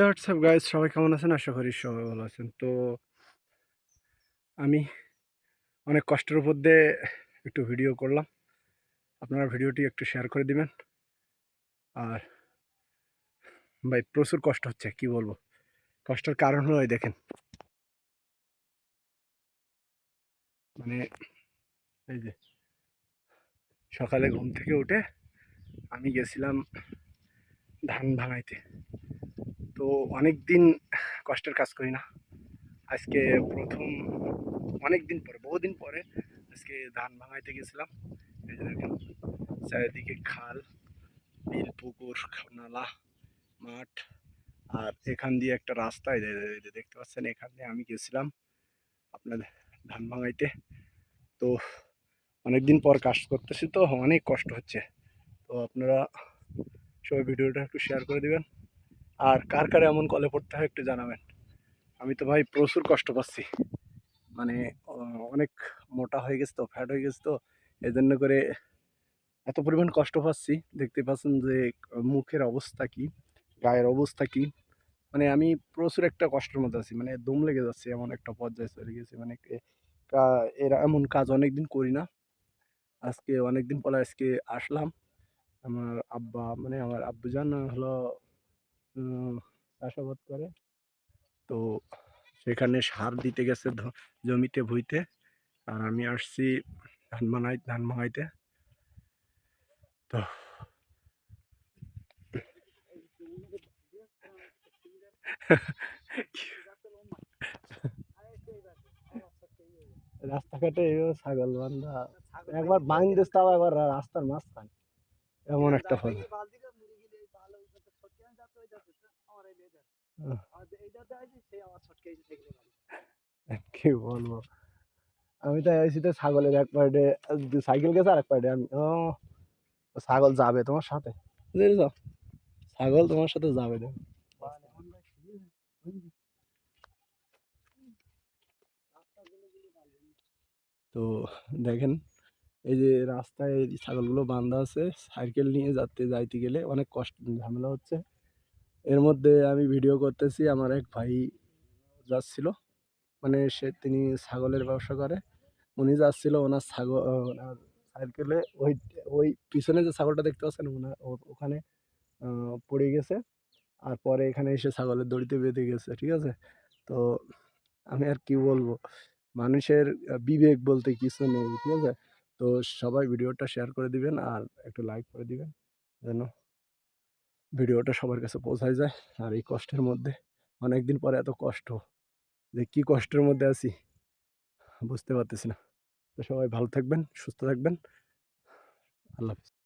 WhatsApp guys, সবাই কেমন আছেন? আশা করি সবাই ভালো আছেন। তো আমি অনেক কষ্টের উপর দিয়ে একটু ভিডিও করলাম। আপনারা ভিডিওটি একটু শেয়ার করে দিবেন। আর ভাই প্রচুর কষ্ট হচ্ছে, কি বলবো। কষ্টের কারণ হলো এই দেখেন, মানে এই যে সকালে ঘুম থেকে উঠে আমি গেছিলাম ধান ভাঙাইতে। তো অনেক দিন কষ্টের কাজ করি না, আজকে প্রথম। অনেক দিন পরে, বহুদিন পরে আজকে ধান ভাঙাইতে গেছিলাম। এই যে দেখেন, চারিদিকে খাল, বিল, পুকুর, নালা, মাঠ, আর এখান দিয়ে একটা রাস্তা, এই যে দেখতে পাচ্ছেন, এখান দিয়ে আমি গেছিলাম আপনার ধান ভাঙাইতে। তো অনেকদিন পর কাজ করতেছি, তো অনেক কষ্ট হচ্ছে। তো আপনারা সবাই ভিডিওটা একটু শেয়ার করে দিবেন। আর কার কার এমন কলে পড়তে হয় একটু জানাবেন। আমি তো ভাই প্রচুর কষ্ট পাচ্ছি, মানে অনেক মোটা হয়ে গেছে, তো ফ্যাট হয়ে গেছে, তো এই জন্য করে এত পরিমাণ কষ্ট পাচ্ছি। দেখতে পাচ্ছেন যে মুখের অবস্থা কি, গায়ের অবস্থা কি। মানে আমি প্রচুর একটা কষ্টের মধ্যে আছি, মানে দম লেগে যাচ্ছে, এমন একটা পর্যায়ে চলে গেছে। মানে এরা এমন কাজ অনেকদিন করি না, আজকে অনেকদিন পরে আজকে আসলাম। আমার আব্বা, মানে আমার আব্বুজান হলো চাষাবাদ করে, তো সেখানে সার দিতে গেছে জমিতে ভুইতে। আর আমি আসছি ধান ভাঙাইতে। তো রাস্তাঘাটে এইভাবে ছাগল বান্ধা, একবার বাইন দিস, তাও একবার রাস্তার মাঝখানে, এমন একটা ফল। কি বলবো, আমি তো এসেছি তো ছাগলের এক পার্টে, সাইকেল গেছে আর এক পার্টে আমি। ও, ছাগল যাবে তোমার সাথে, বুঝেছ? ছাগল তোমার সাথে যাবে, দেখো। তো দেখেন, এই যে রাস্তায় এই ছাগলগুলো বাঁধা আছে, সাইকেল নিয়ে যাইতে গেলে অনেক কষ্ট, ঝামেলা হচ্ছে। এর মধ্যে আমি ভিডিও করতেছি, আমার এক ভাই যাচ্ছিল, মানে তিনি ছাগলের ব্যবসা করে। উনি যাচ্ছিল ওনার ওনার সাইকেলে, ওই ওই পিছনে যে ছাগলটা দেখতে পাচ্ছেন, ওখানে পড়ে গেছে। আর পরে এখানে এসে ছাগলের দড়িতে বেঁধে গেছে, ঠিক আছে? তো আমি আর কি বলবো, মানুষের বিবেক বলতে কিছু নেই, ঠিক আছে? তো সবাই ভিডিওটা শেয়ার করে দিবেন আর একটু লাইক করে দিবেন, যেন ভিডিওটা সবার কাছে পৌঁছায় যায়। আর এই কষ্টের মধ্যে, অনেকদিন পরে এত কষ্ট, যে কি কষ্টের মধ্যে আছি বুঝতে পারতেছি না। তো সবাই ভালো থাকবেন, সুস্থ থাকবেন। আল্লাহ হাফেজ।